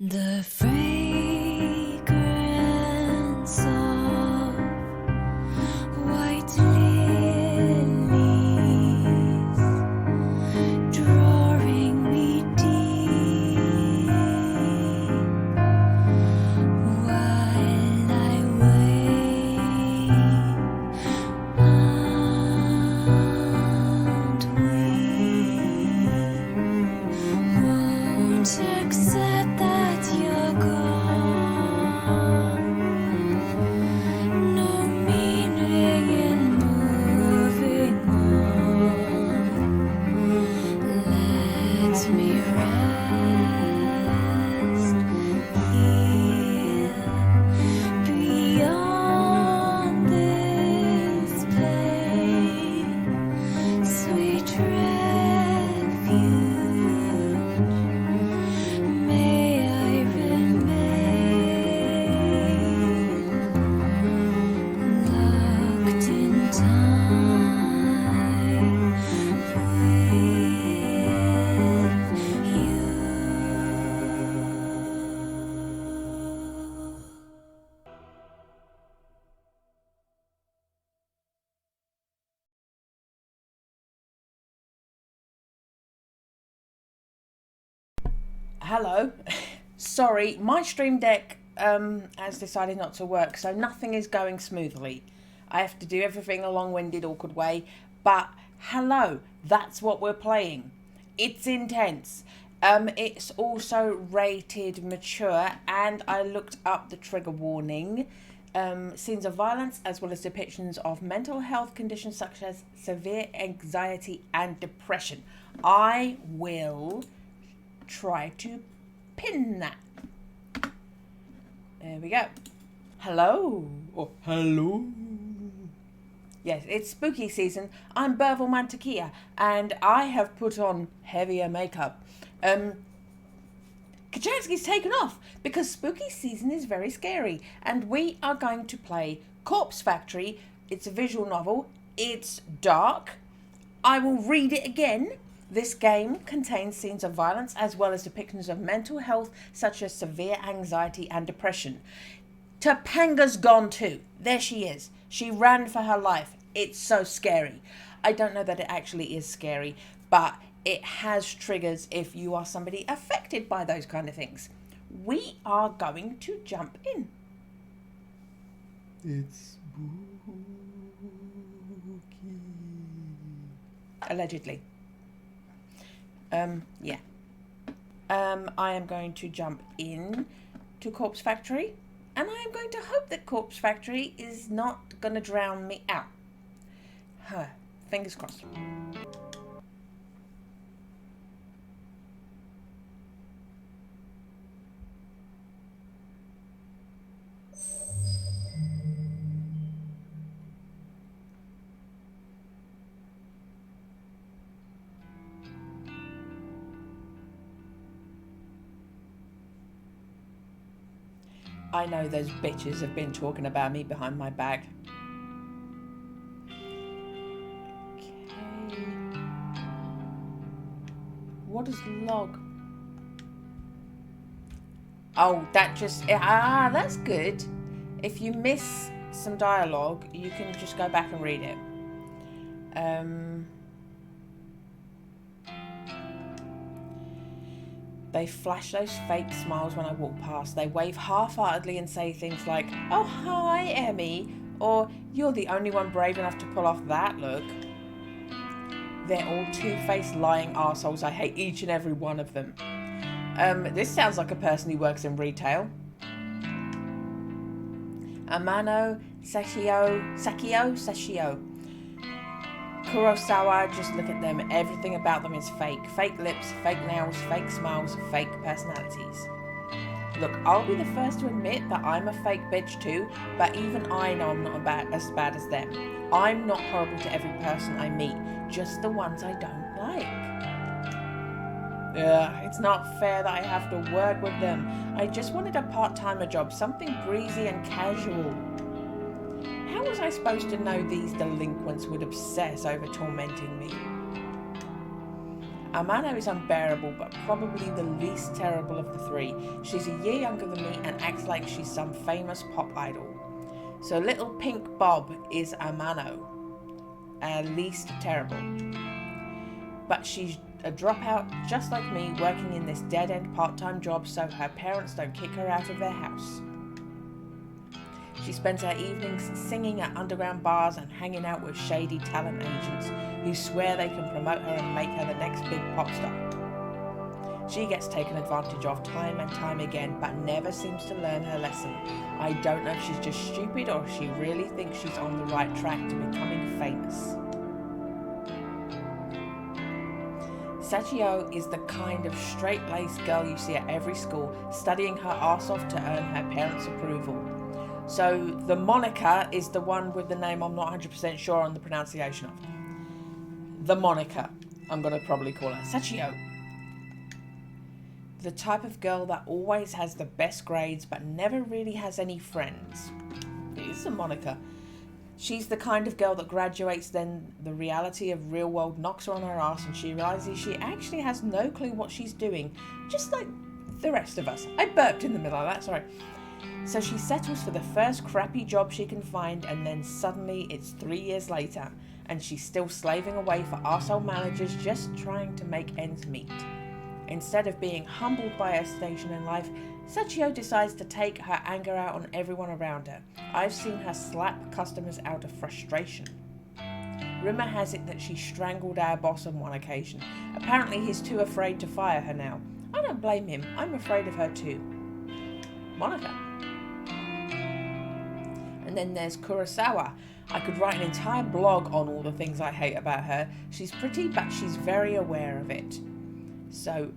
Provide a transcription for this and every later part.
The fragrance of white lilies drawing me deep while I wait and we won't accept that you're gone. No meaning in moving on. Let me rest here beyond this pain. Sweet refuge, may I remain locked in time with you. Hello. Sorry, my Stream Deck has decided not to work, so nothing is going smoothly. I have to do everything a long-winded, awkward way. But hello, that's what we're playing. It's intense. It's also rated mature, and I looked up the trigger warning. Scenes of violence, as well as depictions of mental health conditions such as severe anxiety and depression. I will try to pin that. There we go. Hello. Oh, hello. Yes, it's spooky season. I'm Burville Mantequilla, and I have put on heavier makeup. Kachansky's taken off because spooky season is very scary, and we are going to play Corpse Factory. It's a visual novel. It's dark. I will read it again. This game contains scenes of violence as well as depictions of mental health such as severe anxiety and depression. Topanga's gone too. There she is. She ran for her life. It's so scary. I don't know that it actually is scary, but it has triggers if you are somebody affected by those kind of things. We are going to jump in. It's spooky. Allegedly. Yeah. I am going to jump in to Corpse Factory, and I am going to hope that Corpse Factory is not going to drown me out. Fingers crossed. I know those bitches have been talking about me behind my back. Okay. What is log? Oh, that just... that's good. If you miss some dialogue, you can just go back and read it. They flash those fake smiles when I walk past. They wave half-heartedly and say things like, "Oh, hi, Emi," or "You're the only one brave enough to pull off that look." They're all two-faced lying arseholes. I hate each and every one of them. This sounds like a person who works in retail. Amano, Sashio. Kurosawa, just look at them. Everything about them is fake. Fake lips, fake nails, fake smiles, fake personalities. Look, I'll be the first to admit that I'm a fake bitch too, but even I know I'm not as bad as them. I'm not horrible to every person I meet, just the ones I don't like. It's not fair that I have to work with them. I just wanted a part-timer job, something breezy and casual. How was I supposed to know these delinquents would obsess over tormenting me? Amano is unbearable, but probably the least terrible of the three. She's a year younger than me and acts like she's some famous pop idol. So little pink Bob is Amano, least terrible. But she's a dropout just like me, working in this dead-end part-time job so her parents don't kick her out of their house. She spends her evenings singing at underground bars and hanging out with shady talent agents who swear they can promote her and make her the next big pop star. She gets taken advantage of time and time again, but never seems to learn her lesson. I don't know if she's just stupid or if she really thinks she's on the right track to becoming famous. Sachio is the kind of straight-laced girl you see at every school, studying her arse off to earn her parents' approval. So the moniker is the one with the name I'm not 100% sure on the pronunciation of. The moniker, I'm going to probably call her Sachio. The type of girl that always has the best grades but never really has any friends. It is a moniker. She's the kind of girl that graduates, then the reality of real world knocks her on her ass and she realises she actually has no clue what she's doing, just like the rest of us. I burped in the middle of that, sorry. So she settles for the first crappy job she can find, and then suddenly it's 3 years later and she's still slaving away for arsehole managers just trying to make ends meet. Instead of being humbled by her station in life, Sachio decides to take her anger out on everyone around her. I've seen her slap customers out of frustration. Rumour has it that she strangled our boss on one occasion. Apparently he's too afraid to fire her now. I don't blame him, I'm afraid of her too. Monica. And then there's Kurosawa. I could write an entire blog on all the things I hate about her. She's pretty, but she's very aware of it. So,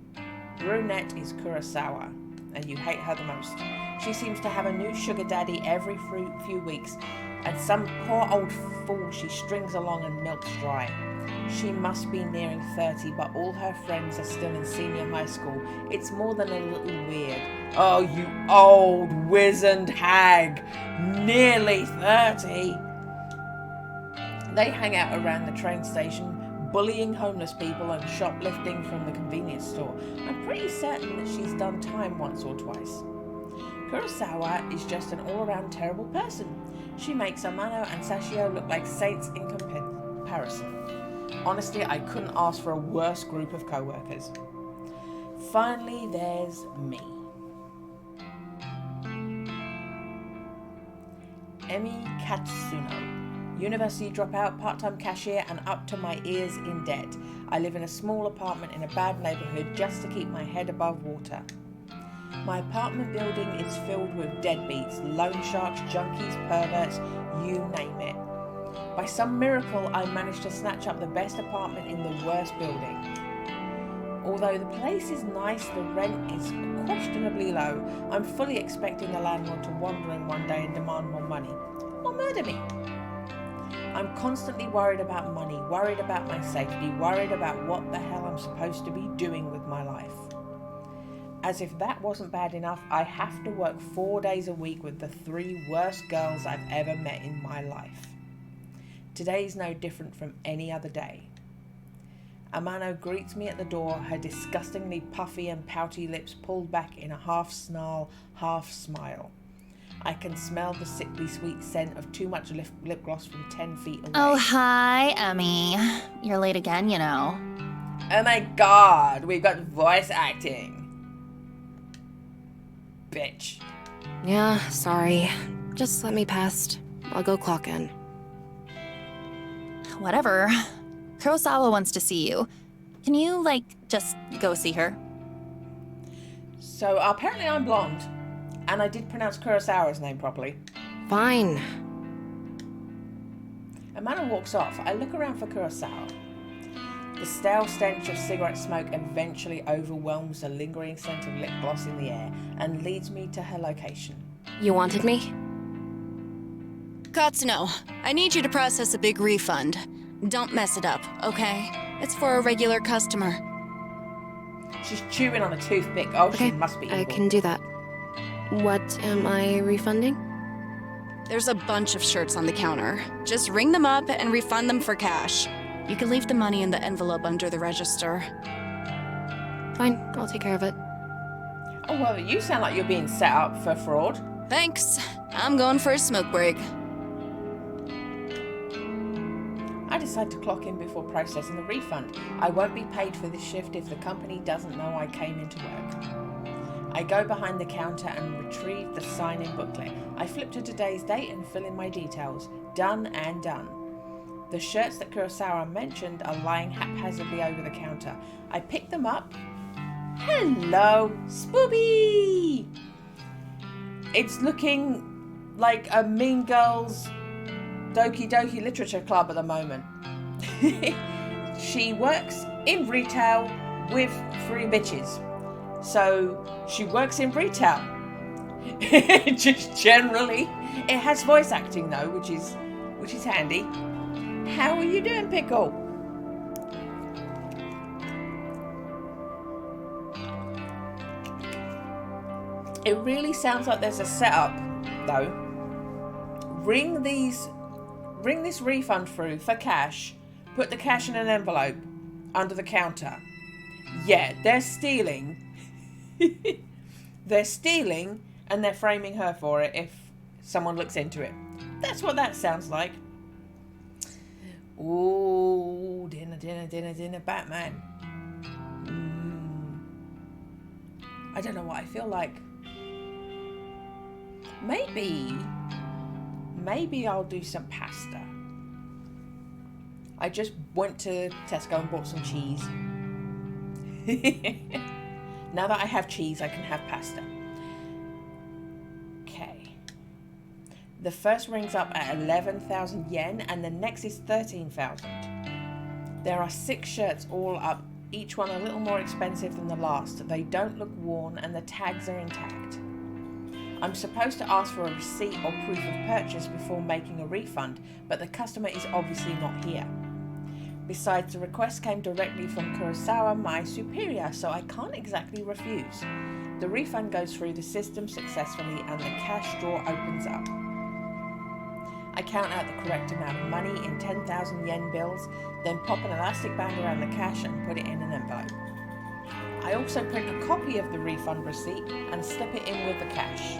brunette is Kurosawa, and you hate her the most. She seems to have a new sugar daddy every few weeks, and some poor old fool she strings along and milks dry. She must be nearing 30, but all her friends are still in senior high school. It's more than a little weird. Oh, you old wizened hag! Nearly 30! They hang out around the train station, bullying homeless people and shoplifting from the convenience store. I'm pretty certain that she's done time once or twice. Kurosawa is just an all-around terrible person. She makes Amano and Sachio look like saints in comparison. Honestly, I couldn't ask for a worse group of co-workers. Finally, there's me. Emi Katsuno. University dropout, part-time cashier, and up to my ears in debt. I live in a small apartment in a bad neighbourhood just to keep my head above water. My apartment building is filled with deadbeats, loan sharks, junkies, perverts, you name it. By some miracle, I managed to snatch up the best apartment in the worst building. Although the place is nice, the rent is questionably low. I'm fully expecting the landlord to wander in one day and demand more money. Or murder me. I'm constantly worried about money, worried about my safety, worried about what the hell I'm supposed to be doing with my life. As if that wasn't bad enough, I have to work 4 days a week with the 3 worst girls I've ever met in my life. Today's no different from any other day. Amano greets me at the door, her disgustingly puffy and pouty lips pulled back in a half snarl, half smile. I can smell the sickly sweet scent of too much lip gloss from 10 feet away. Oh, hi, Emmy. You're late again, you know. Oh my god, we've got voice acting. Bitch. Yeah, sorry. Just let me past. I'll go clock in. Whatever. Kurosawa wants to see you. Can you, just go see her? So, apparently I'm blonde. And I did pronounce Kurosawa's name properly. Fine. Amanda walks off. I look around for Kurosawa. The stale stench of cigarette smoke eventually overwhelms the lingering scent of lip gloss in the air and leads me to her location. You wanted me? Katsuno, I need you to process a big refund. Don't mess it up, okay? It's for a regular customer. She's chewing on a toothpick. Oh, Okay, she must be evil. I can do that. What am I refunding? There's a bunch of shirts on the counter. Just ring them up and refund them for cash. You can leave the money in the envelope under the register. Fine, I'll take care of it. Oh, well, you sound like you're being set up for fraud. Thanks. I'm going for a smoke break. I decide to clock in before processing the refund. I won't be paid for this shift if the company doesn't know I came into work. I go behind the counter and retrieve the sign-in booklet. I flip to today's date and fill in my details. Done and done. The shirts that Kurosawa mentioned are lying haphazardly over the counter. I pick them up. Hello, Spoopy! It's looking like a Mean Girls Doki Doki Literature Club at the moment. She works in retail with 3 bitches. So she works in retail. Just generally. It has voice acting though, which is handy. How are you doing, Pickle? It really sounds like there's a setup though. Ring this refund through for cash. Put the cash in an envelope under the counter. Yeah, they're stealing. They're stealing and they're framing her for it if someone looks into it. That's what that sounds like. Ooh, dinner, Batman. I don't know what I feel like. Maybe I'll do some pasta. I just went to Tesco and bought some cheese. Now that I have cheese, I can have pasta. Okay. The first rings up at 11,000 yen and the next is 13,000. There are 6 shirts all up, each one a little more expensive than the last. They don't look worn and the tags are intact. I'm supposed to ask for a receipt or proof of purchase before making a refund, but the customer is obviously not here. Besides, the request came directly from Kurosawa, my superior, so I can't exactly refuse. The refund goes through the system successfully and the cash drawer opens up. I count out the correct amount of money in 10,000 yen bills, then pop an elastic band around the cash and put it in an envelope. I also print a copy of the refund receipt and slip it in with the cash.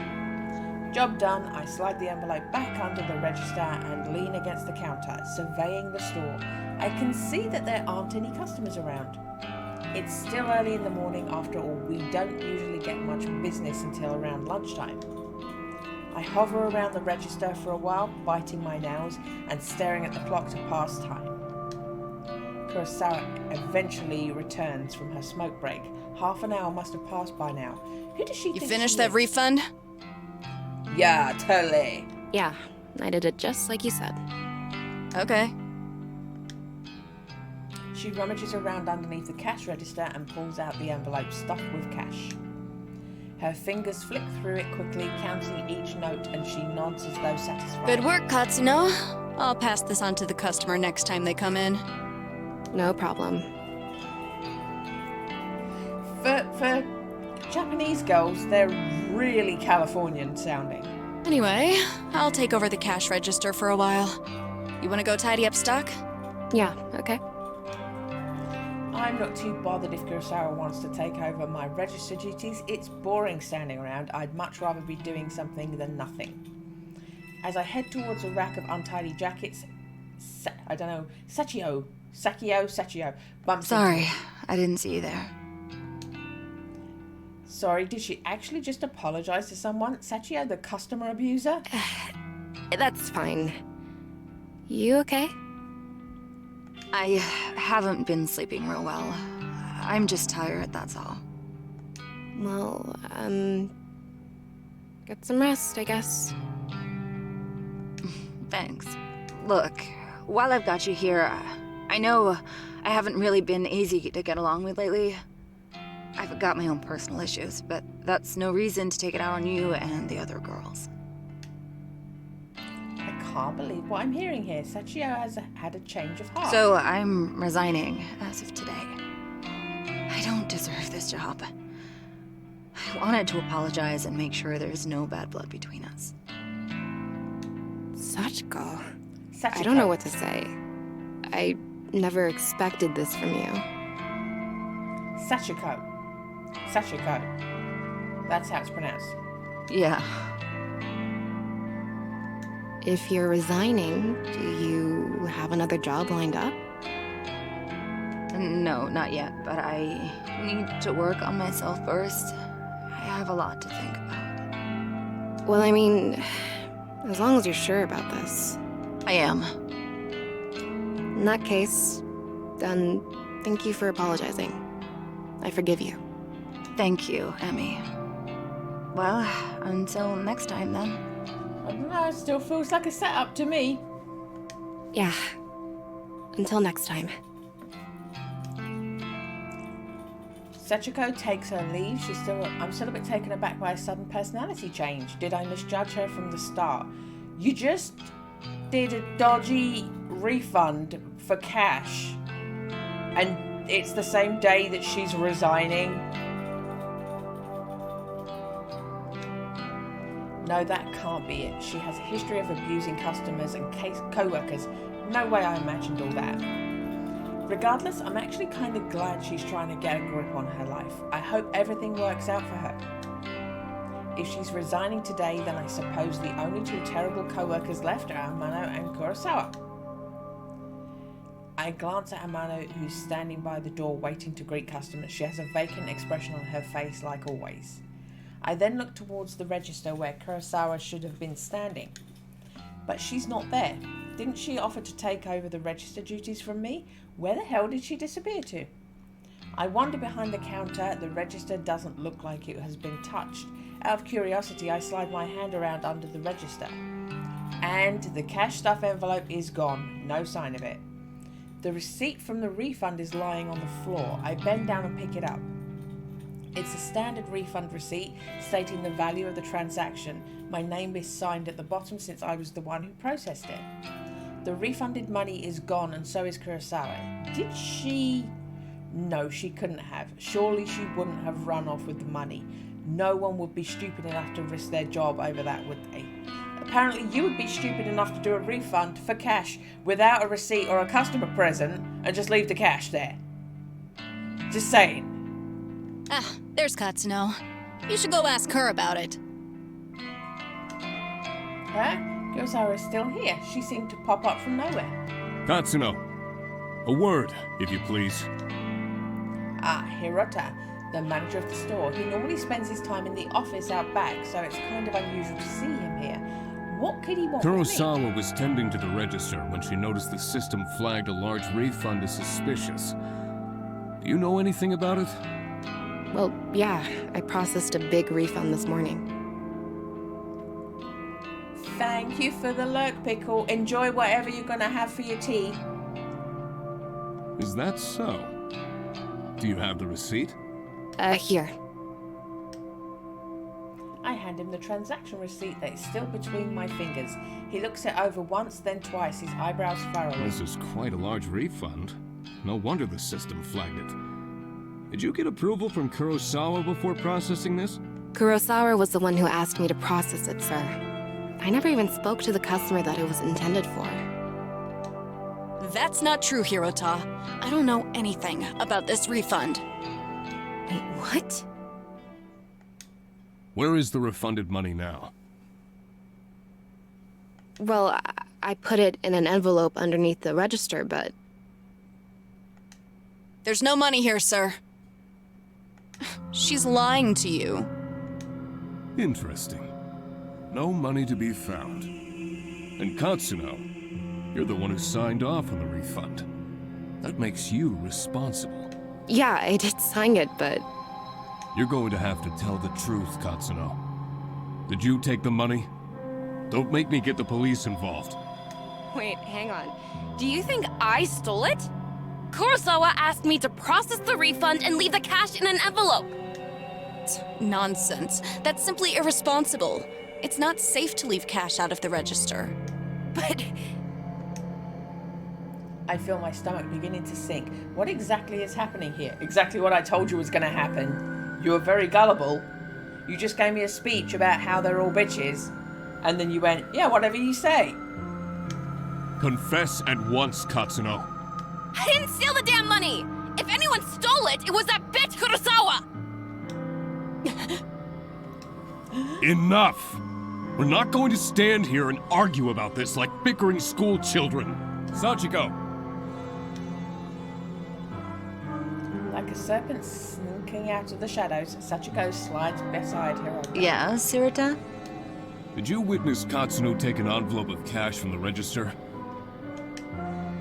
Job done, I slide the envelope back under the register and lean against the counter, surveying the store. I can see that there aren't any customers around. It's still early in the morning after all. We don't usually get much business until around lunchtime. I hover around the register for a while, biting my nails and staring at the clock to pass time. Kurosawa eventually returns from her smoke break. Half an hour must have passed by now. Who does she think You finished she that is? refund? Yeah, totally. Yeah, I did it just like you said. Okay. She rummages around underneath the cash register and pulls out the envelope stuffed with cash. Her fingers flick through it quickly, counting each note, and she nods as though satisfied. Good work, Katsuno. I'll pass this on to the customer next time they come in. No problem. For Japanese girls, they're really Californian sounding. Anyway, I'll take over the cash register for a while. You want to go tidy up stock? Yeah, okay. I'm not too bothered if Kurosawa wants to take over my register duties. It's boring standing around. I'd much rather be doing something than nothing. As I head towards a rack of untidy jackets, Sachio bumps Sorry, into me. I didn't see you there. Sorry, did she actually just apologize to someone? Sachio, the customer abuser? That's fine. You okay? I haven't been sleeping real well. I'm just tired, that's all. Well, get some rest, I guess. Thanks. Look, while I've got you here, I know I haven't really been easy to get along with lately. I've got my own personal issues, but that's no reason to take it out on you and the other girls. I can't believe what I'm hearing here. Sachio has had a change of heart. So I'm resigning as of today. I don't deserve this job. I wanted to apologize and make sure there's no bad blood between us. Sachiko. Sachiko. I don't know what to say. I never expected this from you. Sachiko. Sachiko. That's how it's pronounced. Yeah. If you're resigning, do you have another job lined up? No, not yet, but I need to work on myself first. I have a lot to think about. Well, I mean, as long as you're sure about this. I am. In that case, then thank you for apologizing. I forgive you. Thank you, Emi. Well, until next time then. I don't know, it still feels like a setup to me. Yeah. Until next time. Sachiko takes her leave. I'm still a bit taken aback by a sudden personality change. Did I misjudge her from the start? You just did a dodgy refund for cash, and it's the same day that she's resigning. No, that can't be it. She has a history of abusing customers and co-workers. No way I imagined all that. Regardless, I'm actually kind of glad she's trying to get a grip on her life. I hope everything works out for her. If she's resigning today, then I suppose the only two terrible co-workers left are Amano and Kurosawa. I glance at Amano, who's standing by the door waiting to greet customers. She has a vacant expression on her face like always. I then look towards the register where Kurosawa should have been standing. But she's not there. Didn't she offer to take over the register duties from me? Where the hell did she disappear to? I wander behind the counter. The register doesn't look like it has been touched. Out of curiosity, I slide my hand around under the register. And the cash stuff envelope is gone. No sign of it. The receipt from the refund is lying on the floor. I bend down and pick it up. It's a standard refund receipt stating the value of the transaction. My name is signed at the bottom since I was the one who processed it. The refunded money is gone and so is Kurosawa. Did she? No, she couldn't have. Surely she wouldn't have run off with the money. No one would be stupid enough to risk their job over that, would they? Apparently you would be stupid enough to do a refund for cash without a receipt or a customer present and just leave the cash there. Just saying. Ah, there's Katsuno. You should go ask her about it. Huh? Kurosawa is still here. She seemed to pop up from nowhere. Katsuno, a word, if you please. Ah, Hirota, the manager of the store. He normally spends his time in the office out back, so it's kind of unusual to see him here. What could he want with me? Kurosawa was tending to the register when she noticed the system flagged a large refund as suspicious. Do you know anything about it? Well, yeah, I processed a big refund this morning. Thank you for the lurk, Pickle. Enjoy whatever you're gonna have for your tea. Is that so? Do you have the receipt? Here. I hand him the transaction receipt that is still between my fingers. He looks it over once, then twice, his eyebrows furrowing. This is quite a large refund. No wonder the system flagged it. Did you get approval from Kurosawa before processing this? Kurosawa was the one who asked me to process it, sir. I never even spoke to the customer that it was intended for. That's not true, Hirota. I don't know anything about this refund. Wait, what? Where is the refunded money now? Well, I put it in an envelope underneath the register, but... There's no money here, sir. She's lying to you. Interesting. No money to be found. And Katsuno, you're the one who signed off on the refund. That makes you responsible. Yeah, I did sign it, but... You're going to have to tell the truth, Katsuno. Did you take the money? Don't make me get the police involved. Wait, hang on. Do you think I stole it? Kurosawa asked me to process the refund and leave the cash in an envelope. Nonsense. That's simply irresponsible. It's not safe to leave cash out of the register. But I feel my stomach beginning to sink. What exactly is happening here? Exactly what I told you was going to happen. You were very gullible. You just gave me a speech about how they're all bitches. And then you went, yeah, whatever you say. Confess at once, Katsuno. I didn't steal the damn money! If anyone stole it, it was that bitch Kurosawa! Enough! We're not going to stand here and argue about this like bickering school children. Sachiko! Like a serpent slinking out of the shadows, Sachiko slides beside her. Yeah, Sirita? Did you witness Katsuno take an envelope of cash from the register?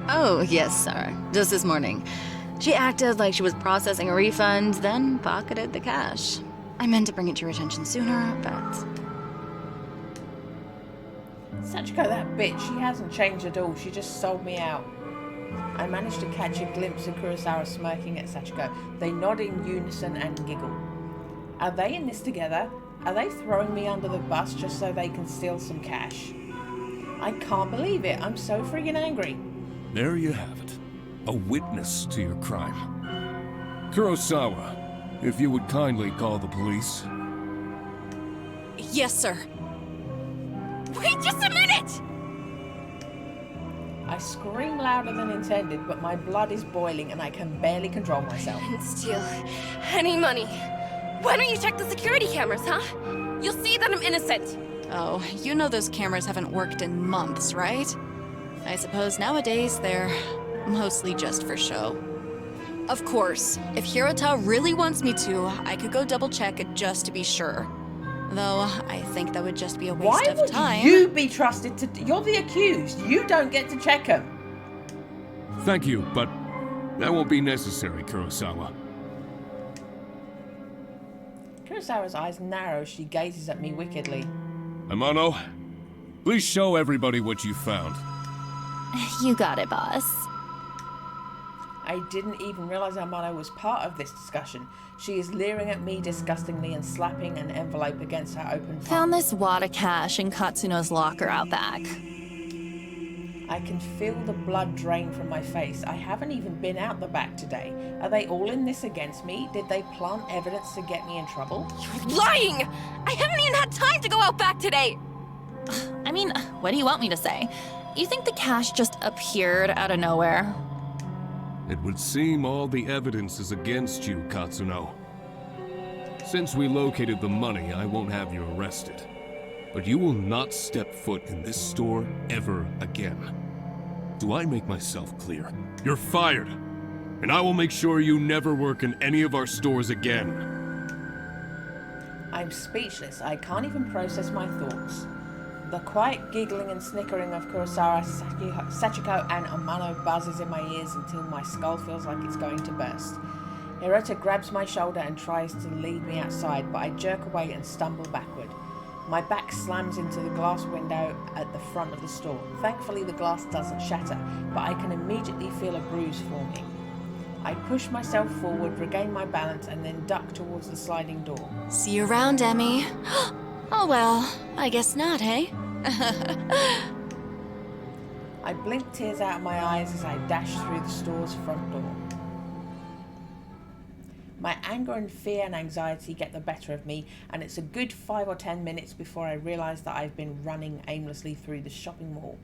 Oh, yes, sir. Just this morning. She acted like she was processing a refund, then pocketed the cash. I meant to bring it to your attention sooner, but... Sachiko, that bitch, she hasn't changed at all. She just sold me out. I managed to catch a glimpse of Kurosawa smirking at Sachiko. They nod in unison and giggle. Are they in this together? Are they throwing me under the bus just so they can steal some cash? I can't believe it. I'm so friggin' angry. There you have it. A witness to your crime. Kurosawa, if you would kindly call the police. Yes, sir. Wait just a minute! I scream louder than intended, but my blood is boiling and I can barely control myself. And steal any money. Why don't you check the security cameras, huh? You'll see that I'm innocent. Oh, you know those cameras haven't worked in months, right? I suppose nowadays they're mostly just for show. Of course, if Hirota really wants me to, I could go double check it just to be sure. Though, I think that would just be a waste Why of would time. you be trusted to... You're the accused. You don't get to check them. Thank you, but that won't be necessary, Kurosawa. Kurosawa's eyes narrow as she gazes at me wickedly. Amano, please show everybody what you found. You got it, boss. I didn't even realize Amano was part of this discussion. She is leering at me disgustingly and slapping an envelope against her open palm. Found this wad of cash in Katsuno's locker out back. I can feel the blood drain from my face. I haven't even been out the back today. Are they all in this against me? Did they plant evidence to get me in trouble? You're lying! I haven't even had time to go out back today! I mean, what do you want me to say? You think the cash just appeared out of nowhere? It would seem all the evidence is against you, Katsuno. Since we located the money, I won't have you arrested. But you will not step foot in this store ever again. Do I make myself clear? You're fired! And I will make sure you never work in any of our stores again. I'm speechless. I can't even process my thoughts. The quiet giggling and snickering of Kurosawa, Sachiko, and Amano buzzes in my ears until my skull feels like it's going to burst. Hirota grabs my shoulder and tries to lead me outside, but I jerk away and stumble backward. My back slams into the glass window at the front of the store. Thankfully, the glass doesn't shatter, but I can immediately feel a bruise forming. I push myself forward, regain my balance, and then duck towards the sliding door. See you around, Emi. Oh well, I guess not, hey? I blink tears out of my eyes as I dash through the store's front door. My anger and fear and anxiety get the better of me, and it's a good 5 or 10 minutes before I realise that I've been running aimlessly through the shopping mall.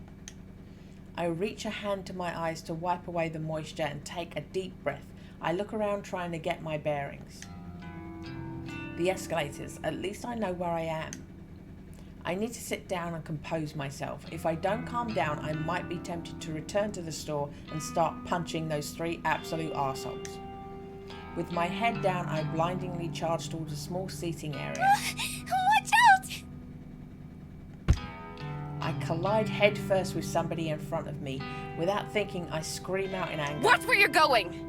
I reach a hand to my eyes to wipe away the moisture and take a deep breath. I look around trying to get my bearings. The escalators, at least I know where I am. I need to sit down and compose myself. If I don't calm down, I might be tempted to return to the store and start punching those 3 absolute arseholes. With my head down, I blindingly charge towards a small seating area. Watch out! I collide headfirst with somebody in front of me. Without thinking, I scream out in anger. Watch where you're going!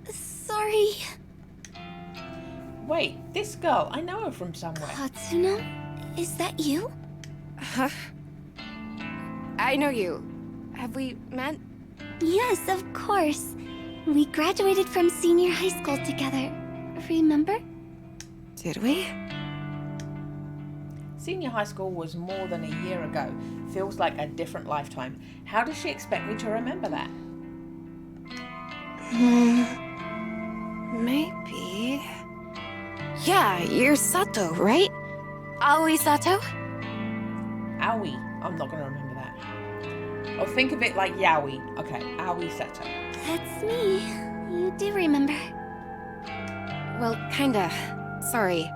Sorry. Wait, this girl, I know her from somewhere. Katsuno? Is that you? Huh? I know you. Have we met? Yes, of course. We graduated from senior high school together. Remember? Did we? Senior high school was more than a year ago. Feels like a different lifetime. How does she expect me to remember that? Maybe. Yeah, you're Sato, right? Aoi Sato? Aoi. I'm not going to remember that. Or think of it like Yaoi. Okay, Aoi Seto. That's me. You do remember. Well, kinda. Sorry.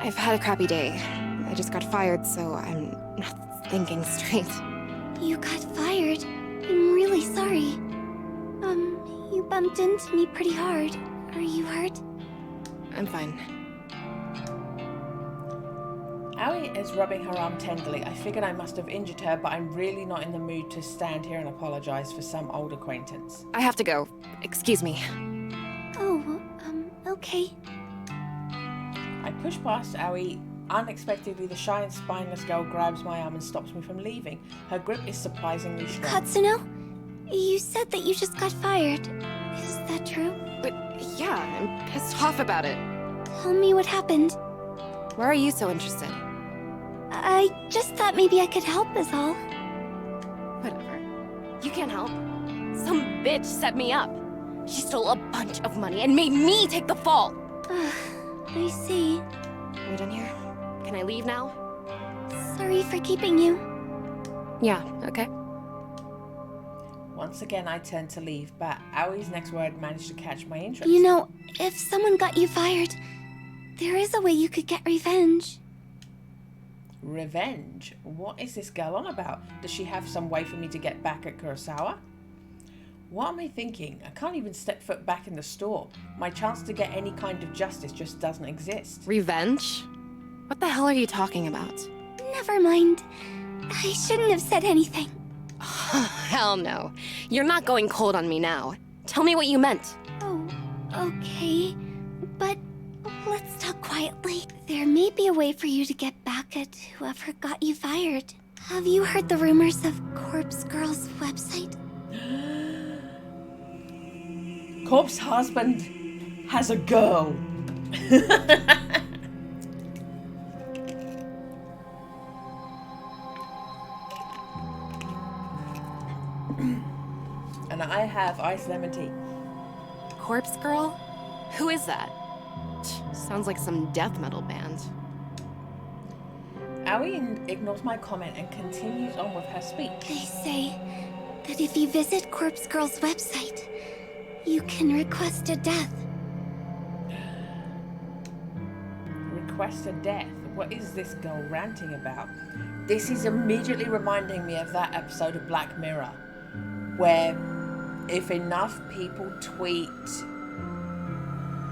I've had a crappy day. I just got fired, so I'm not thinking straight. You got fired? I'm really sorry. You bumped into me pretty hard. Are you hurt? I'm fine. Aoi is rubbing her arm tenderly. I figured I must have injured her, but I'm really not in the mood to stand here and apologize for some old acquaintance. I have to go. Excuse me. Oh, okay. I push past Aoi. Unexpectedly, the shy and spineless girl grabs my arm and stops me from leaving. Her grip is surprisingly strong. Katsuno? You said that you just got fired. Is that true? But yeah, I'm pissed off about it. Tell me what happened. Why are you so interested? I just thought maybe I could help is all. Whatever. You can't help. Some bitch set me up. She stole a bunch of money and made me take the fall. I see. Are we done here? Can I leave now? Sorry for keeping you. Yeah, okay. Once again, I turn to leave, but Aoi's next word managed to catch my interest. You know, if someone got you fired, there is a way you could get revenge. Revenge? What is this girl on about? Does she have some way for me to get back at Kurosawa? What am I thinking? I can't even step foot back in the store. My chance to get any kind of justice just doesn't exist. Revenge? What the hell are you talking about? Never mind. I shouldn't have said anything. Hell no. You're not going cold on me now. Tell me what you meant. Oh, okay. But let's talk quietly. There may be a way for you to get back at whoever got you fired. Have you heard the rumors of Corpse Girl's website? Corpse husband has a girl. And I have iced lemon tea. Corpse Girl? Who is that? Sounds like some death metal band. Aoi ignores my comment and continues on with her speech. They say that if you visit Corpse Girl's website, you can request a death. Request a death? What is this girl ranting about? This is immediately reminding me of that episode of Black Mirror, where if enough people tweet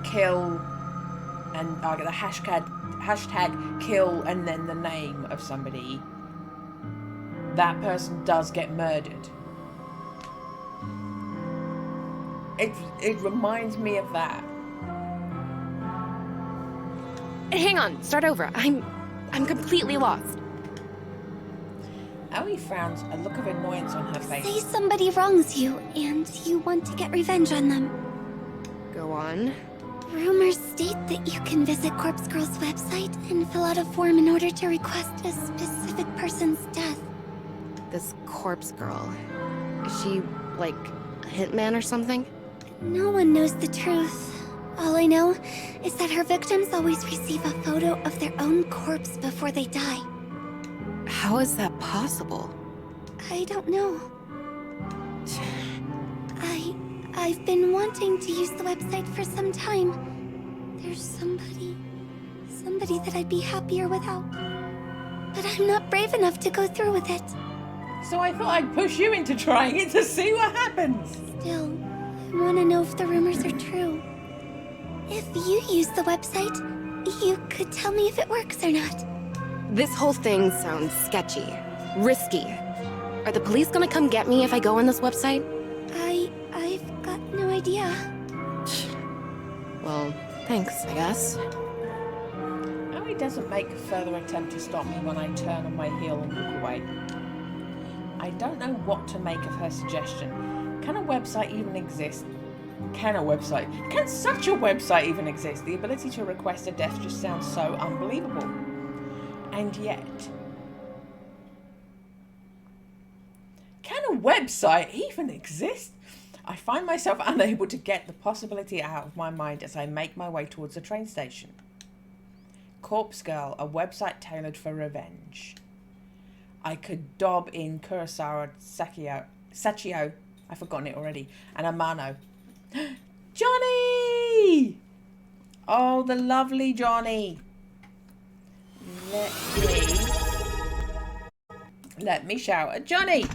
kill and the hashtag kill and then the name of somebody, that person does get murdered. It reminds me of that. Hang on, start over. I'm completely lost. Aoi frowns, a look of annoyance on her face. Say somebody wrongs you, and you want to get revenge on them. Go on. Rumors state that you can visit Corpse Girl's website and fill out a form in order to request a specific person's death. This Corpse Girl. Is she, like, a hitman or something? No one knows the truth. All I know is that her victims always receive a photo of their own corpse before they die. How is that possible? I don't know. I've been wanting to use the website for some time. There's somebody that I'd be happier without. But I'm not brave enough to go through with it. So I thought I'd push you into trying it to see what happens. Still, I want to know if the rumors are true. If you use the website, you could tell me if it works or not. This whole thing sounds sketchy. Risky. Are the police gonna come get me if I go on this website? I've got no idea. Well, thanks, I guess. Aoi doesn't make a further attempt to stop me when I turn on my heel and walk away. I don't know what to make of her suggestion. Can a website even exist? Can such a website even exist? The ability to request a death just sounds so unbelievable. And yet, can a website even exist? I find myself unable to get the possibility out of my mind as I make my way towards the train station. Corpse Girl, a website tailored for revenge. I could dob in Kurosawa, Sachio, I've forgotten it already, and Amano. Johnny! Oh, the lovely Johnny. Let me shout at Johnny.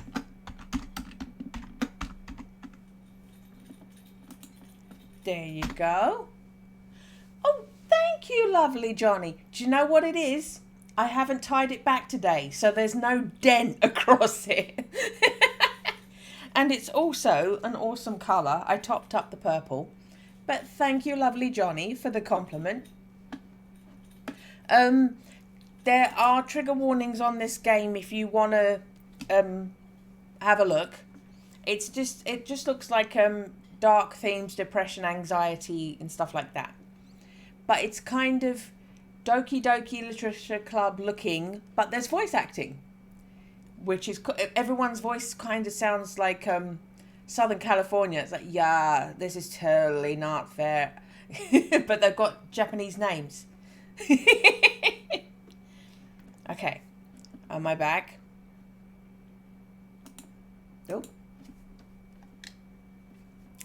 There you go. Oh, thank you, lovely Johnny. Do you know what it is? I haven't tied it back today, so there's no dent across it. And it's also an awesome colour. I topped up the purple. But thank you, lovely Johnny, for the compliment. There are trigger warnings on this game if you want to have a look. It just looks like dark themes, depression, anxiety, and stuff like that. But it's kind of Doki Doki Literature Club looking, but there's voice acting, which is everyone's voice kind of sounds like Southern California. It's like, yeah, this is totally not fair. But they've got Japanese names. Okay, on my back. Oh.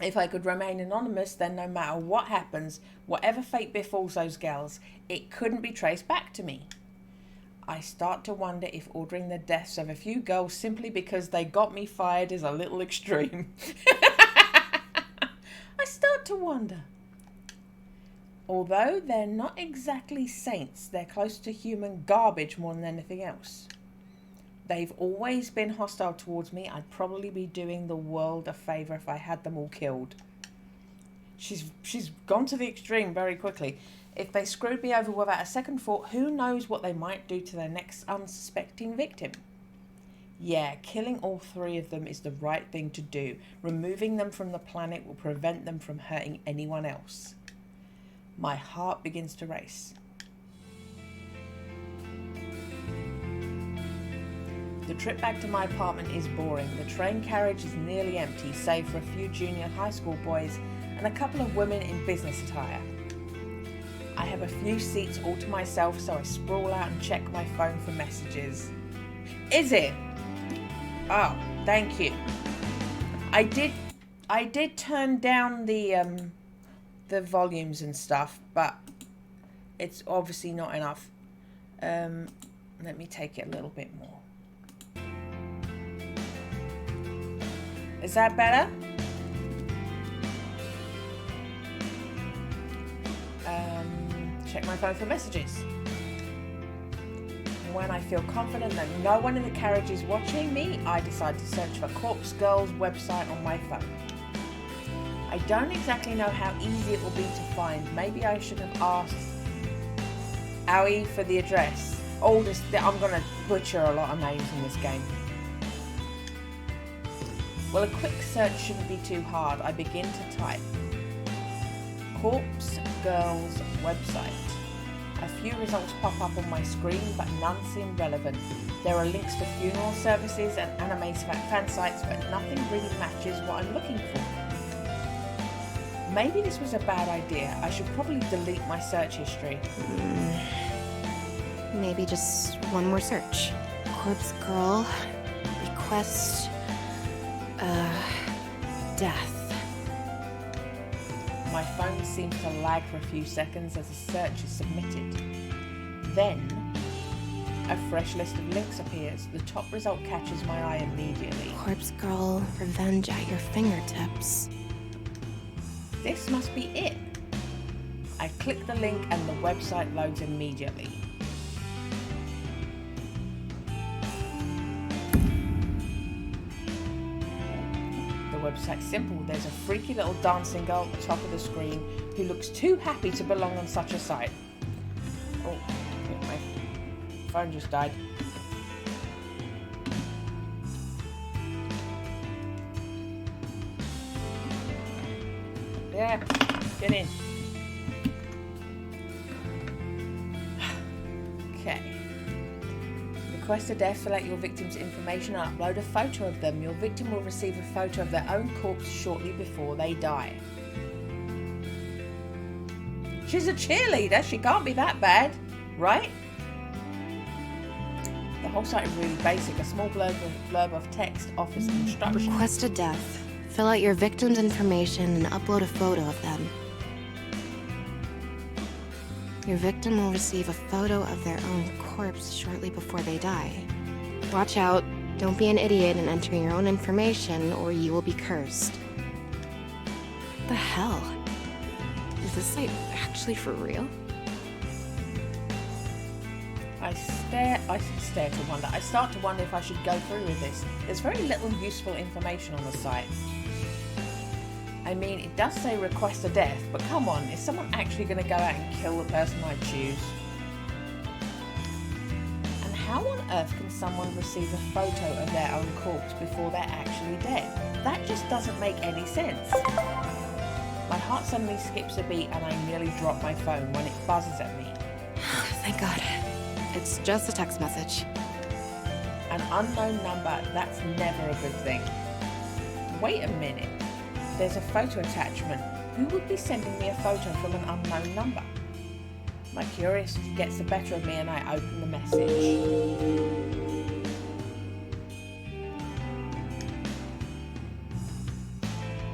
If I could remain anonymous, then no matter what happens, whatever fate befalls those girls, it couldn't be traced back to me. I start to wonder if ordering the deaths of a few girls simply because they got me fired is a little extreme. I start to wonder. Although they're not exactly saints, they're close to human garbage more than anything else. They've always been hostile towards me. I'd probably be doing the world a favour if I had them all killed. She's gone to the extreme very quickly. If they screwed me over without a second thought, who knows what they might do to their next unsuspecting victim. Yeah, killing all three of them is the right thing to do. Removing them from the planet will prevent them from hurting anyone else. My heart begins to race. The trip back to my apartment is boring. The train carriage is nearly empty, save for a few junior high school boys and a couple of women in business attire. I have a few seats all to myself, so I sprawl out and check my phone for messages. Is it? Oh, thank you. I did turn down the volumes and stuff, but it's obviously not enough. Let me take it a little bit more. Is that better? Check my phone for messages. When I feel confident that no one in the carriage is watching me, I decide to search for Corpse Girl's website on my phone. I don't exactly know how easy it will be to find. Maybe I should have asked Aoi for the address. I'm going to butcher a lot of names in this game. Well, a quick search shouldn't be too hard. I begin to type. Corpse Girl's website. A few results pop up on my screen, but none seem relevant. There are links to funeral services and anime fan sites, but nothing really matches what I'm looking for. Maybe this was a bad idea. I should probably delete my search history. Maybe just one more search. Corpse Girl. Request. Death. My phone seems to lag for a few seconds as a search is submitted. Then, a fresh list of links appears. The top result catches my eye immediately. Corpse Girl, revenge at your fingertips. This must be it. I click the link and the website loads immediately. The website's simple. There's a freaky little dancing girl at the top of the screen who looks too happy to belong on such a site. Oh, my phone just died. Yeah, get in. Okay. Request a death, select your victim's information and upload a photo of them. Your victim will receive a photo of their own corpse shortly before they die. She's a cheerleader, she can't be that bad, right? The whole site is really basic. A small blurb of text offers instructions. Request a death. Fill out your victim's information and upload a photo of them. Your victim will receive a photo of their own corpse shortly before they die. Watch out. Don't be an idiot and enter your own information, or you will be cursed. What the hell? Is this site actually for real? I start to wonder if I should go through with this. There's very little useful information on the site. I mean, it does say request a death, but come on, is someone actually going to go out and kill the person I choose? And how on earth can someone receive a photo of their own corpse before they're actually dead? That just doesn't make any sense. My heart suddenly skips a beat and I nearly drop my phone when it buzzes at me. Thank God. It's just a text message. An unknown number, that's never a good thing. Wait a minute. There's a photo attachment. Who would be sending me a photo from an unknown number? My curiosity gets the better of me and I open the message.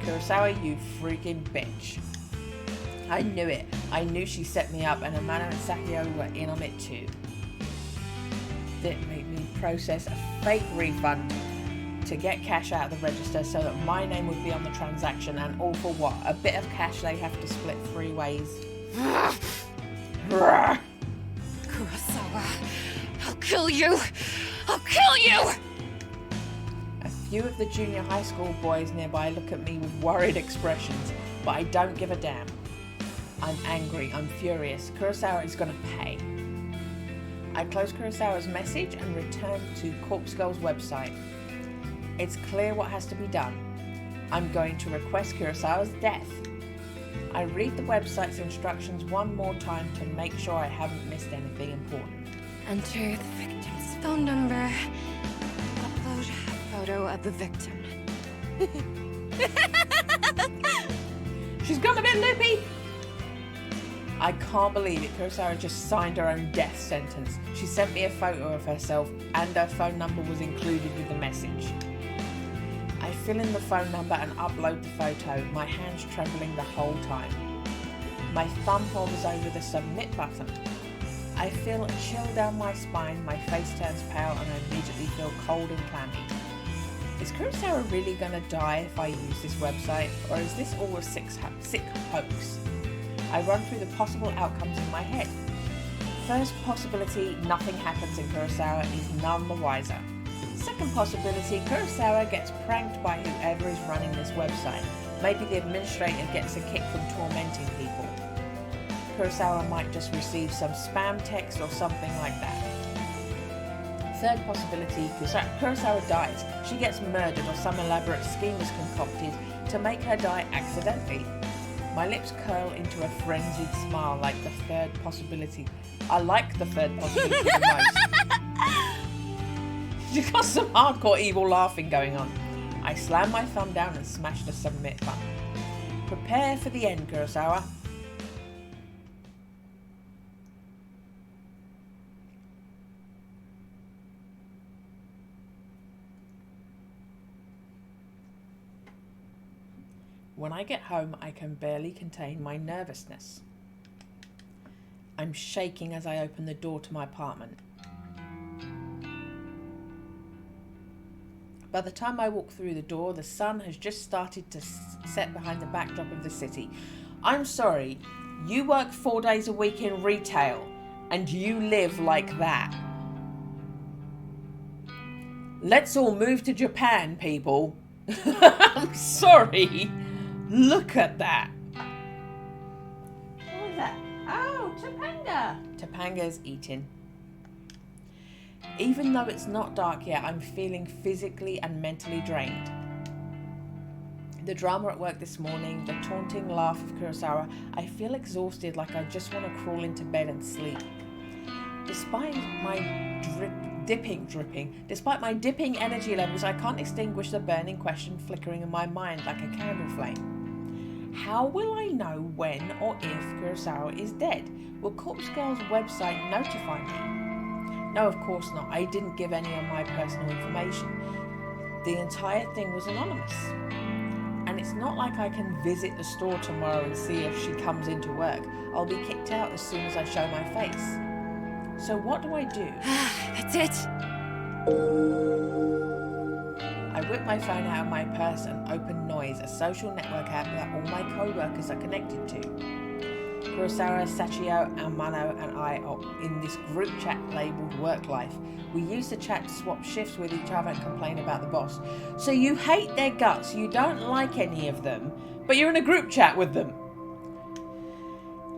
Kurosawa, you freaking bitch. I knew it. I knew she set me up and Amano and Sakio were in on it too. Didn't make me process a fake refund to get cash out of the register so that my name would be on the transaction, and all for what? A bit of cash they have to split 3 ways. Kurosawa, I'll kill you! I'll kill you! A few of the junior high school boys nearby look at me with worried expressions, but I don't give a damn. I'm angry, I'm furious. Kurosawa is gonna pay. I close Kurosawa's message and return to Corpse Girl's website. It's clear what has to be done. I'm going to request Kurosawa's death. I read the website's instructions one more time to make sure I haven't missed anything important. Enter the victim's phone number. Upload a photo of the victim. She's gone a bit loopy! I can't believe it. Kurosawa just signed her own death sentence. She sent me a photo of herself and her phone number was included with the message. I fill in the phone number and upload the photo, my hands trembling the whole time. My thumb hovers over the submit button. I feel a chill down my spine, my face turns pale and I immediately feel cold and clammy. Is Kurosawa really gonna die if I use this website, or is this all a sick hoax? I run through the possible outcomes in my head. First possibility, nothing happens and Kurosawa is none the wiser. Second possibility, Kurosawa gets pranked by whoever is running this website. Maybe the administrator gets a kick from tormenting people. Kurosawa might just receive some spam text or something like that. Third possibility, Kurosawa dies. She gets murdered or some elaborate scheme is concocted to make her die accidentally. My lips curl into a frenzied smile like the third possibility. I like the third possibility the most. She's got some hardcore evil laughing going on. I slam my thumb down and smash the submit button. Prepare for the end, Kurosawa. When I get home, I can barely contain my nervousness. I'm shaking as I open the door to my apartment. By the time I walk through the door, the sun has just started to set behind the backdrop of the city. I'm sorry, you work 4 days a week in retail, and you live like that. Let's all move to Japan, people. I'm sorry. Look at that. What is that? Oh, Topanga. Topanga's eating. Even though it's not dark yet, I'm feeling physically and mentally drained. The drama at work this morning, the taunting laugh of Kurosawa, I feel exhausted, like I just want to crawl into bed and sleep. Despite my dipping energy levels, I can't extinguish the burning question flickering in my mind like a candle flame. How will I know when or if Kurosawa is dead? Will Corpse Girl's website notify me? No, of course not. I didn't give any of my personal information. The entire thing was anonymous. And It's not like I can visit the store tomorrow and see if she comes into work. I'll be kicked out as soon as I show my face. So what do I do? That's it. I whip my phone out of my purse and open Noise, a social network app that all my co-workers are connected to. Kurosawa, Sachio, Amano and I are in this group chat labelled Work Life. We use the chat to swap shifts with each other and complain about the boss. So you hate their guts, you don't like any of them, but you're in a group chat with them.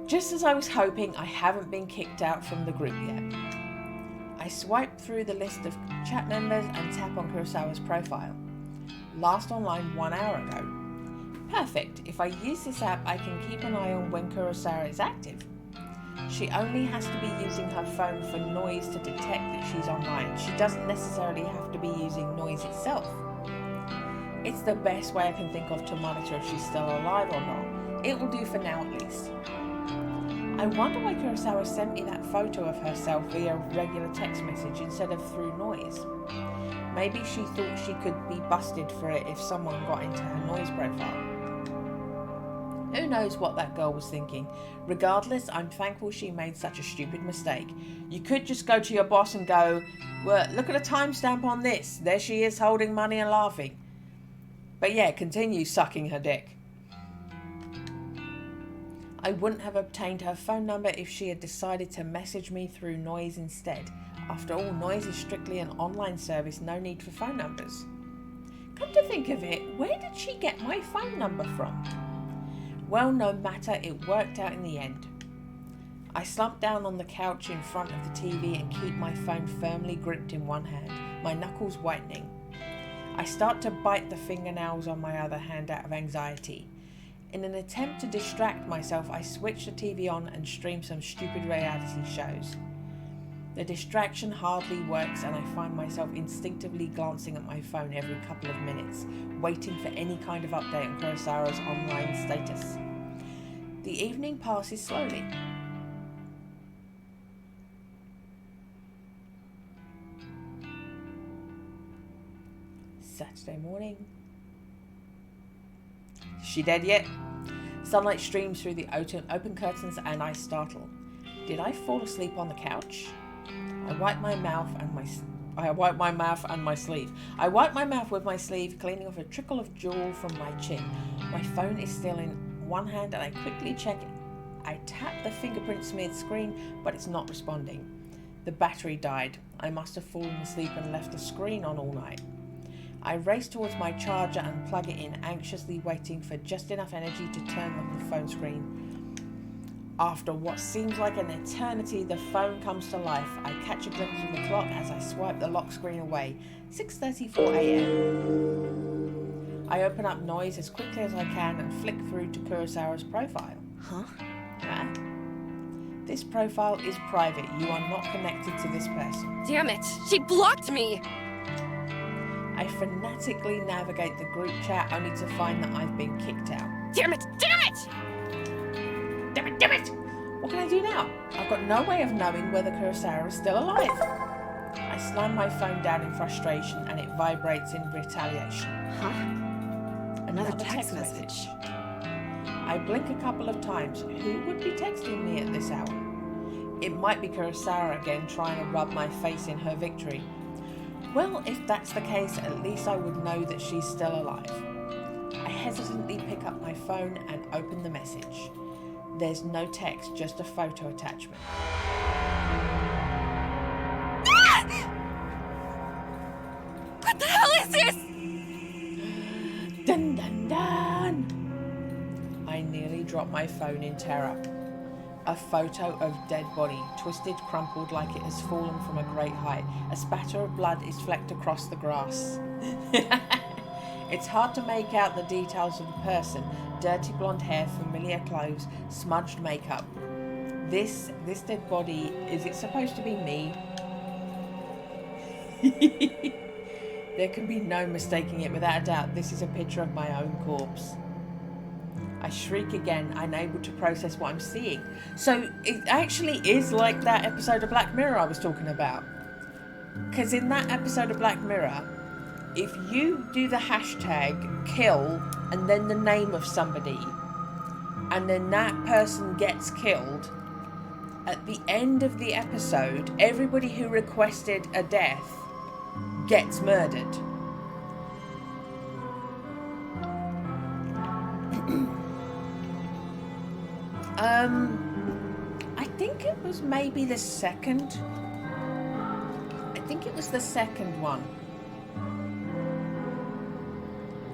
Just as I was hoping, I haven't been kicked out from the group yet. I swipe through the list of chat members and tap on Kurosawa's profile. Last online 1 hour ago. Perfect. If I use this app, I can keep an eye on when Kurosawa is active. She only has to be using her phone for Noise to detect that she's online. She doesn't necessarily have to be using Noise itself. It's the best way I can think of to monitor if she's still alive or not. It will do for now at least. I wonder why Kurosawa sent me that photo of herself via regular text message instead of through Noise. Maybe she thought she could be busted for it if someone got into her Noise profile. Who knows what that girl was thinking. Regardless, I'm thankful she made such a stupid mistake. You could just go to your boss and go, well, look at the timestamp on this. There she is holding money and laughing. But yeah, continue sucking her dick. I wouldn't have obtained her phone number if she had decided to message me through Noise instead. After all, Noise is strictly an online service, no need for phone numbers. Come to think of it, where did she get my phone number from? Well, no matter, it worked out in the end. I slump down on the couch in front of the TV and keep my phone firmly gripped in one hand, my knuckles whitening. I start to bite the fingernails on my other hand out of anxiety. In an attempt to distract myself, I switch the TV on and stream some stupid reality shows. The distraction hardly works and I find myself instinctively glancing at my phone every couple of minutes, waiting for any kind of update on Kurosawa's online status. The evening passes slowly. Saturday morning. Is she dead yet? Sunlight streams through the open curtains and I startle. Did I fall asleep on the couch? I wipe my mouth and my sleeve. I wipe my mouth with my sleeve, cleaning off a trickle of drool from my chin. My phone is still in one hand and I quickly check it. I tap the fingerprint smeared screen, but it's not responding. The battery died. I must have fallen asleep and left the screen on all night. I race towards my charger and plug it in, anxiously waiting for just enough energy to turn on the phone screen. After what seems like an eternity, the phone comes to life. I catch a glimpse of the clock as I swipe the lock screen away. 6:34 a.m. I open up Noise as quickly as I can and flick through to Kurosawa's profile. Huh? This profile is private. You are not connected to this person. Damn it! She blocked me! I fanatically navigate the group chat only to find that I've been kicked out. Damn it! Damn it! Damn it, damn it! What can I do now? I've got no way of knowing whether Kurosawa is still alive. I slam my phone down in frustration and it vibrates in retaliation. Huh? Another text message. I blink a couple of times. Who would be texting me at this hour? It might be Kurosawa again trying to rub my face in her victory. Well, if that's the case, at least I would know that she's still alive. I hesitantly pick up my phone and open the message. There's no text, just a photo attachment. What the hell is this? Dun dun dun! I nearly dropped my phone in terror. A photo of dead body, twisted, crumpled like it has fallen from a great height. A spatter of blood is flecked across the grass. It's hard to make out the details of the person. Dirty blonde hair, familiar clothes, smudged makeup. This dead body, is it supposed to be me? There can be no mistaking it. Without a doubt, this is a picture of my own corpse. I shriek again, unable to process what I'm seeing. So it actually is like that episode of Black Mirror I was talking about. Because in that episode of Black Mirror, if you do the hashtag kill and then the name of somebody, and then that person gets killed, at the end of the episode, everybody who requested a death gets murdered. I think it was maybe the second. I think it was the second one.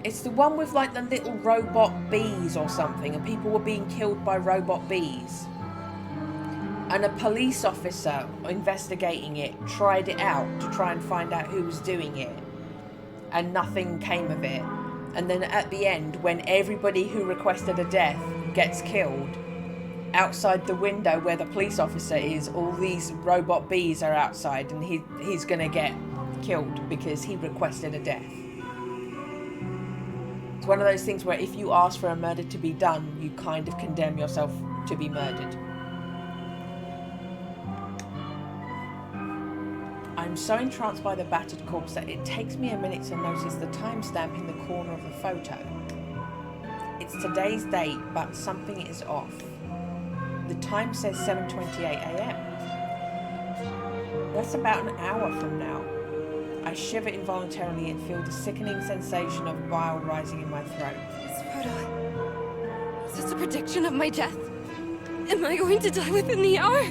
It's the one with like the little robot bees or something, and people were being killed by robot bees. And a police officer investigating it tried it out to try and find out who was doing it, and nothing came of it. And then at the end, when everybody who requested a death gets killed, outside the window where the police officer is, all these robot bees are outside, and he's gonna get killed because he requested a death. It's one of those things where if you ask for a murder to be done, you kind of condemn yourself to be murdered. I'm so entranced by the battered corpse that it takes me a minute to notice the timestamp in the corner of the photo. It's today's date, but something is off. The time says 7:28 a.m. That's about an hour from now. I shiver involuntarily and feel the sickening sensation of bile rising in my throat. This photo... Is this a prediction of my death? Am I going to die within the hour?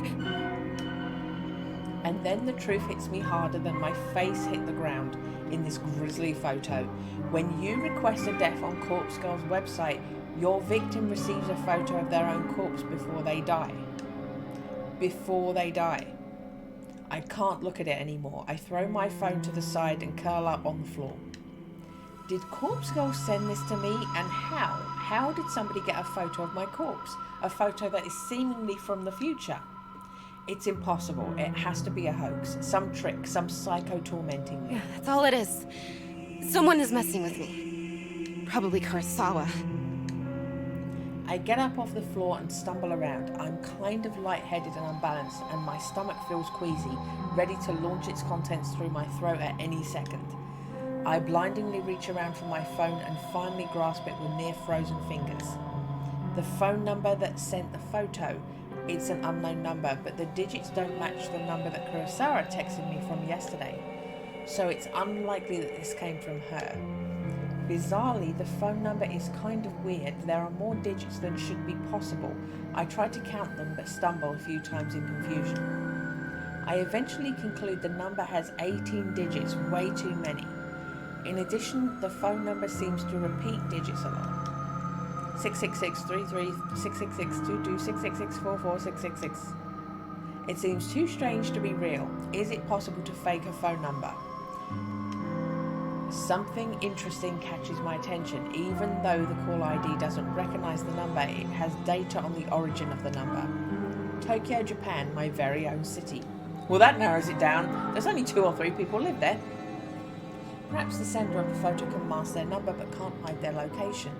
And then the truth hits me harder than my face hit the ground in this grisly photo. When you request a death on Corpse Girl's website, your victim receives a photo of their own corpse before they die. Before they die. I can't look at it anymore. I throw my phone to the side and curl up on the floor. Did Corpse Girl send this to me, and how? How did somebody get a photo of my corpse? A photo that is seemingly from the future? It's impossible. It has to be a hoax. Some trick, some psycho tormenting me. Yeah, that's all it is. Someone is messing with me. Probably Kurosawa. I get up off the floor and stumble around. I'm kind of lightheaded and unbalanced, and my stomach feels queasy, ready to launch its contents through my throat at any second. I blindingly reach around for my phone and finally grasp it with near frozen fingers. The phone number that sent the photo, it's an unknown number, but the digits don't match the number that Kurosawa texted me from yesterday. So it's unlikely that this came from her. Bizarrely, the phone number is kind of weird. There are more digits than should be possible. I try to count them but stumble a few times in confusion. I eventually conclude the number has 18 digits, way too many. In addition, the phone number seems to repeat digits a lot. 666-33, 666-22, 666-44, 666. It seems too strange to be real. Is it possible to fake a phone number? Something interesting catches my attention. Even though the call ID doesn't recognize the number, it has data on the origin of the number. Tokyo, Japan, my very own city. Well, that narrows it down. There's only 2 or 3 people live there. Perhaps the sender of the photo can mask their number but can't hide their location.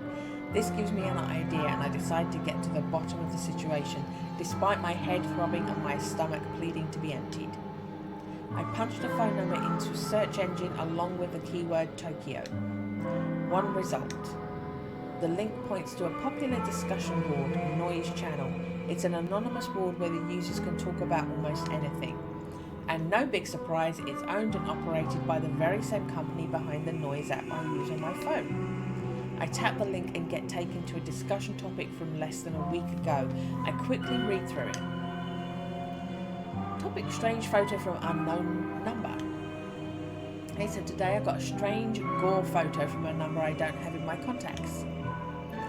This gives me an idea, and I decide to get to the bottom of the situation, despite my head throbbing and my stomach pleading to be emptied. I punched the phone number into search engine along with the keyword Tokyo. One result. The link points to a popular discussion board, Noise Channel. It's an anonymous board where the users can talk about almost anything. And no big surprise, it's owned and operated by the very same company behind the Noise app I use on my phone. I tap the link and get taken to a discussion topic from less than a week ago. I quickly read through it. Topic: strange photo from unknown number. Hey, so today I got a strange gore photo from a number I don't have in my contacts.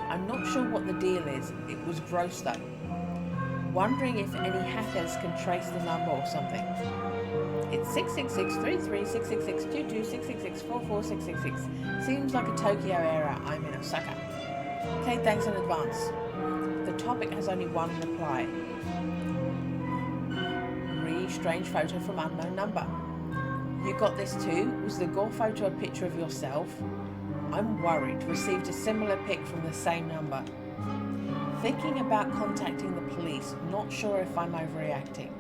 I'm not sure what the deal is. It was gross though. Wondering if any hackers can trace the number or something. It's 666-33, 666-22, 666-44, 666. Seems like a Tokyo error. I'm in Osaka. Okay, thanks in advance. The topic has only one reply. Strange photo from unknown number. You got this too? Was the gore photo a picture of yourself? I'm worried. Received a similar pic from the same number. Thinking about contacting the police. Not sure if I'm overreacting.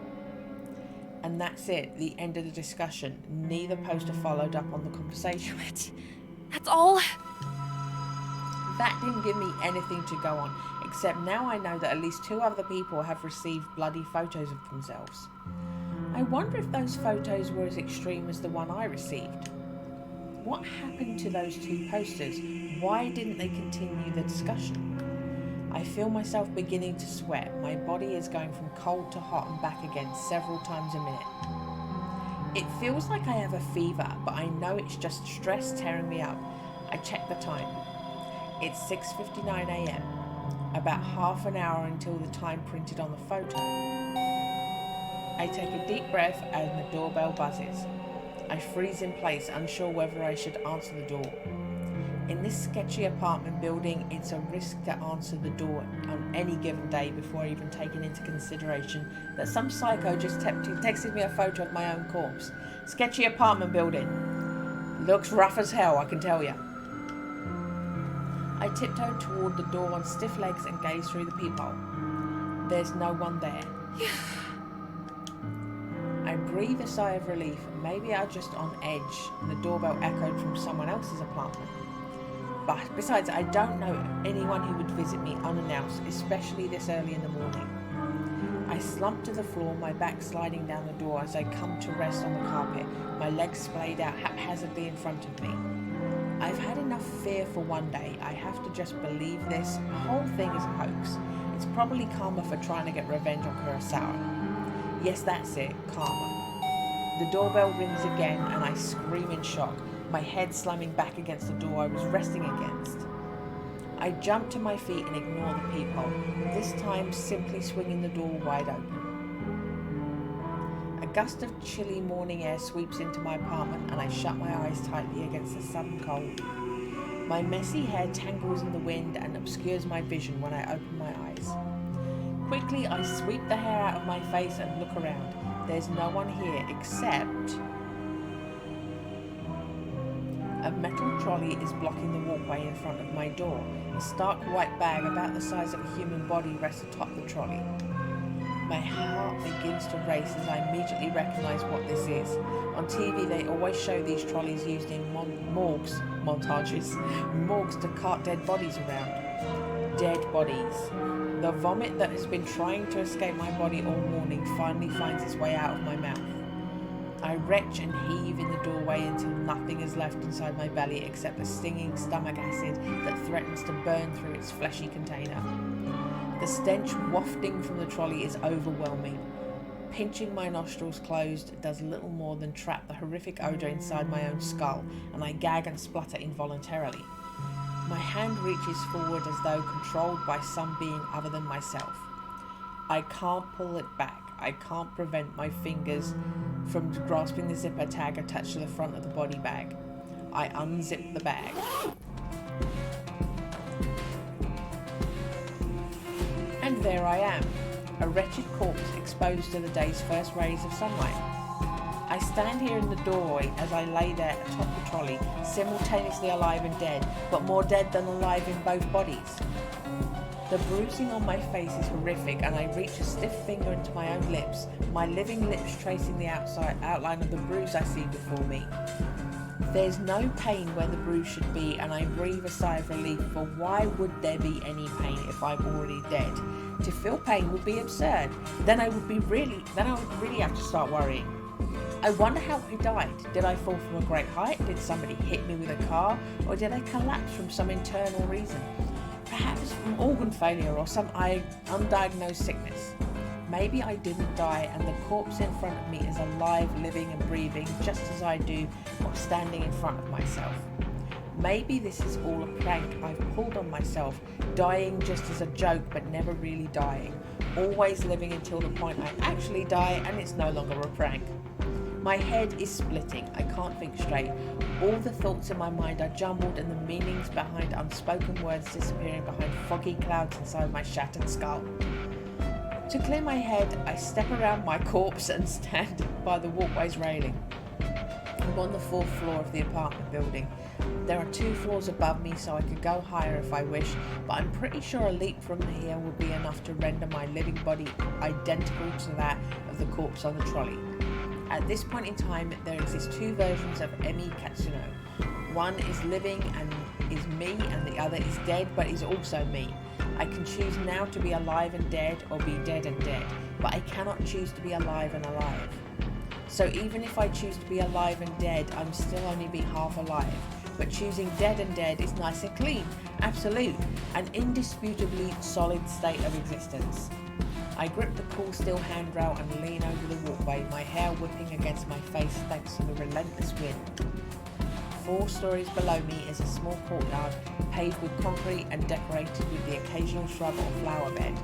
And that's it. The end of the discussion. Neither poster followed up on the conversation. Damn it. That's all? That didn't give me anything to go on, except now I know that at least 2 other people have received bloody photos of themselves. I wonder if those photos were as extreme as the one I received. What happened to those 2 posters? Why didn't they continue the discussion? I feel myself beginning to sweat. My body is going from cold to hot and back again several times a minute. It feels like I have a fever, but I know it's just stress tearing me up. I check the time. It's 6:59 a.m. About half an hour until the time printed on the photo. I take a deep breath and the doorbell buzzes. I freeze in place, unsure whether I should answer the door. In this sketchy apartment building, it's a risk to answer the door on any given day before even taking into consideration that some psycho just texted me a photo of my own corpse. Sketchy apartment building. Looks rough as hell, I can tell you. I tiptoe toward the door on stiff legs and gaze through the peephole. There's no one there. I breathe a sigh of relief. Maybe I'm just on edge and the doorbell echoed from someone else's apartment. But besides, I don't know anyone who would visit me unannounced, especially this early in the morning. I slump to the floor, my back sliding down the door as I come to rest on the carpet, my legs splayed out haphazardly in front of me. I've had enough fear for one day. I have to just believe this whole thing is a hoax. It's probably karma for trying to get revenge on Kurosawa. Yes, that's it, karma. The doorbell rings again and I scream in shock, my head slamming back against the door I was resting against. I jump to my feet and ignore the peephole, this time simply swinging the door wide open. A gust of chilly morning air sweeps into my apartment and I shut my eyes tightly against the sudden cold. My messy hair tangles in the wind and obscures my vision when I open my eyes. Quickly, I sweep the hair out of my face and look around. There's no one here except... A metal trolley is blocking the walkway in front of my door. A stark white bag about the size of a human body rests atop the trolley. My heart begins to race as I immediately recognize what this is. On TV they always show these trolleys used in morgues to cart dead bodies around. Dead bodies. The vomit that has been trying to escape my body all morning finally finds its way out of my mouth. I retch and heave in the doorway until nothing is left inside my belly except a stinging stomach acid that threatens to burn through its fleshy container. The stench wafting from the trolley is overwhelming. Pinching my nostrils closed does little more than trap the horrific odour inside my own skull, and I gag and splutter involuntarily. My hand reaches forward as though controlled by some being other than myself. I can't pull it back. I can't prevent my fingers from grasping the zipper tag attached to the front of the body bag. I unzip the bag. And there I am, a wretched corpse exposed to the day's first rays of sunlight. I stand here in the doorway as I lay there atop the trolley, simultaneously alive and dead, but more dead than alive in both bodies. The bruising on my face is horrific and I reach a stiff finger into my own lips, my living lips tracing the outline of the bruise I see before me. There's no pain where the bruise should be and I breathe a sigh of relief, for why would there be any pain if I'm already dead? To feel pain would be absurd. Then I would really have to start worrying. I wonder how I died. Did I fall from a great height? Did somebody hit me with a car? Or did I collapse from some internal reason? Perhaps from organ failure or some undiagnosed sickness. Maybe I didn't die and the corpse in front of me is alive, living and breathing just as I do while standing in front of myself. Maybe this is all a prank I've pulled on myself, dying just as a joke but never really dying, always living until the point I actually die and it's no longer a prank. My head is splitting, I can't think straight. All the thoughts in my mind are jumbled and the meanings behind unspoken words disappearing behind foggy clouds inside my shattered skull. To clear my head, I step around my corpse and stand by the walkway's railing. I'm on the 4th floor of the apartment building. There are 2 floors above me so I could go higher if I wish, but I'm pretty sure a leap from here would be enough to render my living body identical to that of the corpse on the trolley. At this point in time, there exist 2 versions of Emi Katsuno. One is living and is me and the other is dead but is also me. I can choose now to be alive and dead or be dead and dead, but I cannot choose to be alive and alive. So even if I choose to be alive and dead, I'm still only be half alive. But choosing dead and dead is nice and clean, absolute, an indisputably solid state of existence. I grip the cool steel handrail and lean over the walkway, my hair whipping against my face thanks to the relentless wind. 4 stories below me is a small courtyard paved with concrete and decorated with the occasional shrub or flower bed.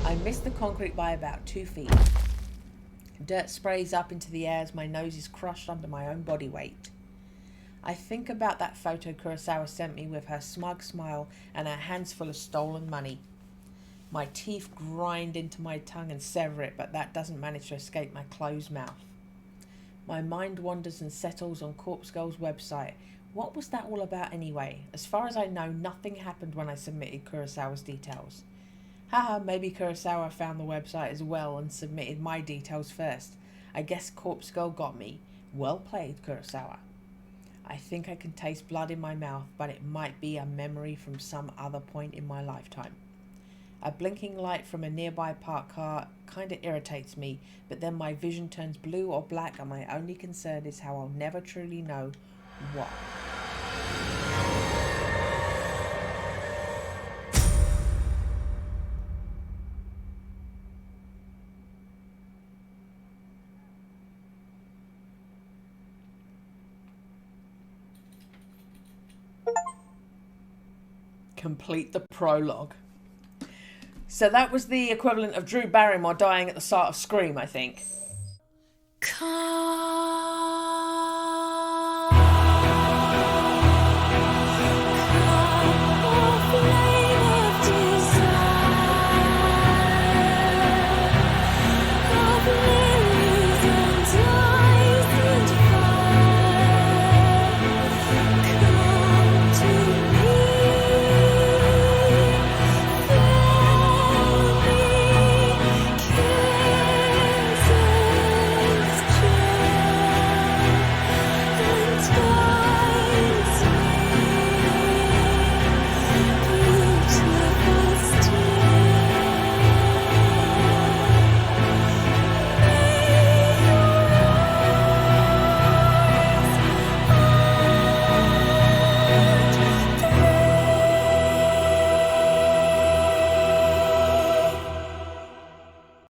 I miss the concrete by about 2 feet. Dirt sprays up into the air as my nose is crushed under my own body weight. I think about that photo Kurosawa sent me with her smug smile and her hands full of stolen money. My teeth grind into my tongue and sever it, but that doesn't manage to escape my closed mouth. My mind wanders and settles on Corpse Girl's website. What was that all about anyway? As far as I know, nothing happened when I submitted Kurosawa's details. Haha, maybe Kurosawa found the website as well and submitted my details first. I guess Corpse Girl got me. Well played, Kurosawa. I think I can taste blood in my mouth, but it might be a memory from some other point in my lifetime. A blinking light from a nearby parked car kinda irritates me, but then my vision turns blue or black and my only concern is how I'll never truly know what. Complete the prologue. So that was the equivalent of Drew Barrymore dying at the start of Scream, I think. Come.